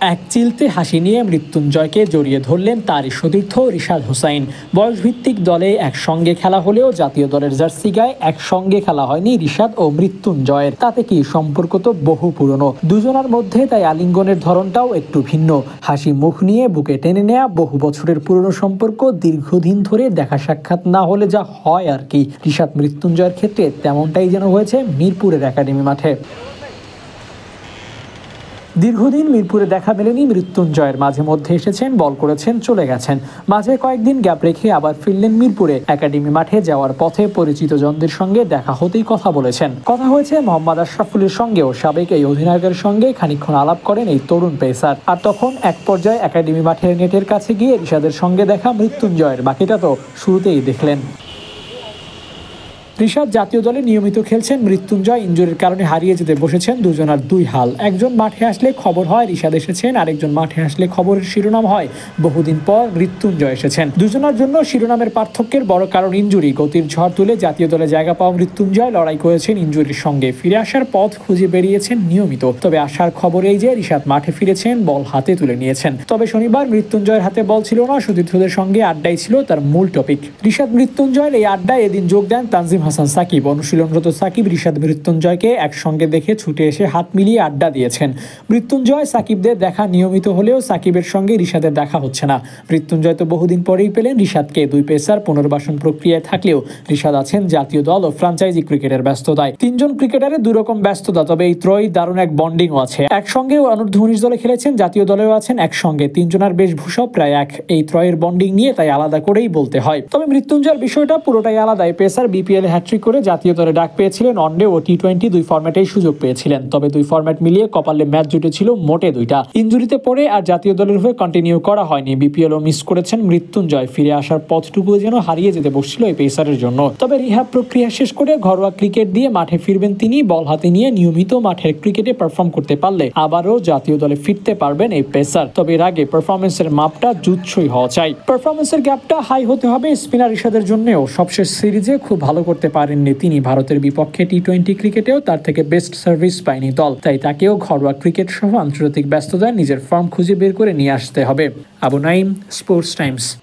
এক চিলতে হাসি নিয়ে মৃত্যুঞ্জয়কে জড়িয়ে ধরলেন তারই সতীর্থ রিশাদ হোসাইন। বয়সভিত্তিক দলে একসঙ্গে খেলা হলেও জাতীয় দলের জার্সি গায়ে একসঙ্গে খেলা হয়নি রিশাদ ও মৃত্যুঞ্জয়ের। তাতে কি সম্পর্ক তো বহু পুরনো, দুজনের মধ্যে তাই আলিঙ্গনের ধরনটাও একটু ভিন্ন। হাসি মুখ নিয়ে বুকে টেনে নেয়া বহু বছরের পুরনো সম্পর্ক, দীর্ঘদিন ধরে দেখা সাক্ষাৎ না হলে যা হয় আর কি। রিশাদ মৃত্যুঞ্জয়ের ক্ষেত্রে তেমনটাই যেন হয়েছে মিরপুরের একাডেমি মাঠে। দীর্ঘদিন মিরপুরে দেখা মেলেনি মৃত্যুঞ্জয়ের। মাঝে মধ্যে এসেছেন, বল করেছেন, চলে গেছেন। মাঝে কয়েকদিন গ্যাপ রেখে আবার ফিরলেন মিরপুরে। একাডেমি মাঠে যাওয়ার পথে পরিচিত জনদের সঙ্গে দেখা হতেই কথা বলেছেন। কথা হয়েছে মোহাম্মদ আশরাফুলের সঙ্গেও। সাবেক এই অধিনায়কের সঙ্গে খানিকক্ষণ আলাপ করেন এই তরুণ পেসার। আর তখন এক পর্যায়ে একাডেমি মাঠের নেটের কাছে গিয়ে রিশাদের সঙ্গে দেখা মৃত্যুঞ্জয়ের। বাকিটা তো শুরুতেই দেখলেন। রিশাদ জাতীয় দলে নিয়মিত খেলছেন, মৃত্যুঞ্জয় ইনজুরির কারণে হারিয়ে যেতে বসেছেন। দুজনার দুই হাল। একজন মাঠে আসলে খবর হয় রিশাদ এসেছেন, আরেকজন মাঠে আসলে খবরের শিরোনাম হয় বহুদিন পর মৃত্যুঞ্জয় এসেছেন। দুজনার জন্য শিরোনামের পার্থক্যের বড় কারণ ইনজুরি। গতির ঝড় তুলে জাতীয় দলে জায়গা পাওয়া মৃত্যুঞ্জয় লড়াই করেছেন ইনজুরির সঙ্গে। ফিরে আসার পথ খুঁজে বেরিয়েছেন নিয়মিত। তবে আসার খবর এই যে রিশাদ মাঠে ফিরেছেন, বল হাতে তুলে নিয়েছেন। তবে শনিবার মৃত্যুঞ্জয়ের হাতে বল ছিল না, সতীর্থদের সঙ্গে আড্ডাই ছিল তার মূল টপিক। রিশাদ মৃত্যুঞ্জয়ের এই আড্ডায় এদিন যোগ দেন তানজিম হাসান সাকিব। অনুশীলনরত সাকিব রিশাদ মৃত্যুঞ্জয়কে একসঙ্গে দেখে ছুটে এসে হাত মিলিয়ে আড্ডা দিয়েছেন। মৃত্যুঞ্জয় সাকিবদের দেখা নিয়মিত হলেও সাকিবের সঙ্গে রিশাদের দেখা হচ্ছে না। মৃত্যুঞ্জয় তো বহুদিন পরেই পেলেন রিশাদকে। দুই পেসার পুনর্বাসন প্রক্রিয়ায় থাকলেও রিশাদ আছেন জাতীয় দল ও ফ্রাঞ্চাইজি ক্রিকেটের ব্যস্ততায়। তিনজন ক্রিকেটারের দুরকম ব্যস্ততা, তবে এই ত্রয়ী দারুণ এক বন্ডিংও আছে। একসঙ্গে অনূর্ধ্ব-19 দলে খেলেছেন, জাতীয় দলেও আছেন একসঙ্গে। তিনজনের বেশভূষা প্রায় এক। এই ত্রয়ের বন্ডিং নিয়ে তাই আলাদা করেই বলতে হয়। তবে মৃত্যুঞ্জয়ের বিষয়টা পুরোটাই আলাদা। পেসার বিপিএল হ্যাট্রিক করে জাতীয় দলে ডাক পেয়েছিলেন। ওয়ানডে ও টি-20 দুই ফরম্যাটেই সুযোগ পেয়েছিলেন। তবে দুই ফরম্যাট মিলিয়ে কপালে ম্যাচ জুটেছিল মোটে দুইটা। ইনজুরিতে পড়ে আর জাতীয় দলের হয়ে কন্টিনিউ করা হয়নি। বিপিএলও মিস করেছেন মৃত্যুঞ্জয়। ফিরে আসার পথটুকু যেন হারিয়ে যেতে বসছিল এই পেসারের জন্য। তবে রিহ্যাব প্রক্রিয়া শেষ করে ঘরোয়া ক্রিকেট দিয়ে মাঠে ফিরবেন তিনি। বল হাতে নিয়ে নিয়মিত মাঠের ক্রিকেটে পারফর্ম করতে পারলে আবারও জাতীয় দলে ফিরতে পারবেন এই পেসার। তবে এর আগে পারফরমেন্সের মাপটা জুৎসই হওয়া চাই। পারফরমেন্সের গ্যাপটা হাই হতে হবে স্পিনার রিশাদের জন্যও। সবশেষ সিরিজে খুব ভালো করতে পারেননি তিনি। ভারতের বিপক্ষে টি-20 ক্রিকেটেও তার থেকে বেস্ট সার্ভিস পায়নি দল। তাই তাকেও ঘরোয়া ক্রিকেট সহ আন্তর্জাতিক ব্যস্ততায় নিজের ফর্ম খুঁজে বের করে নিয়ে আসতে হবে। Abu Naim, sports Times.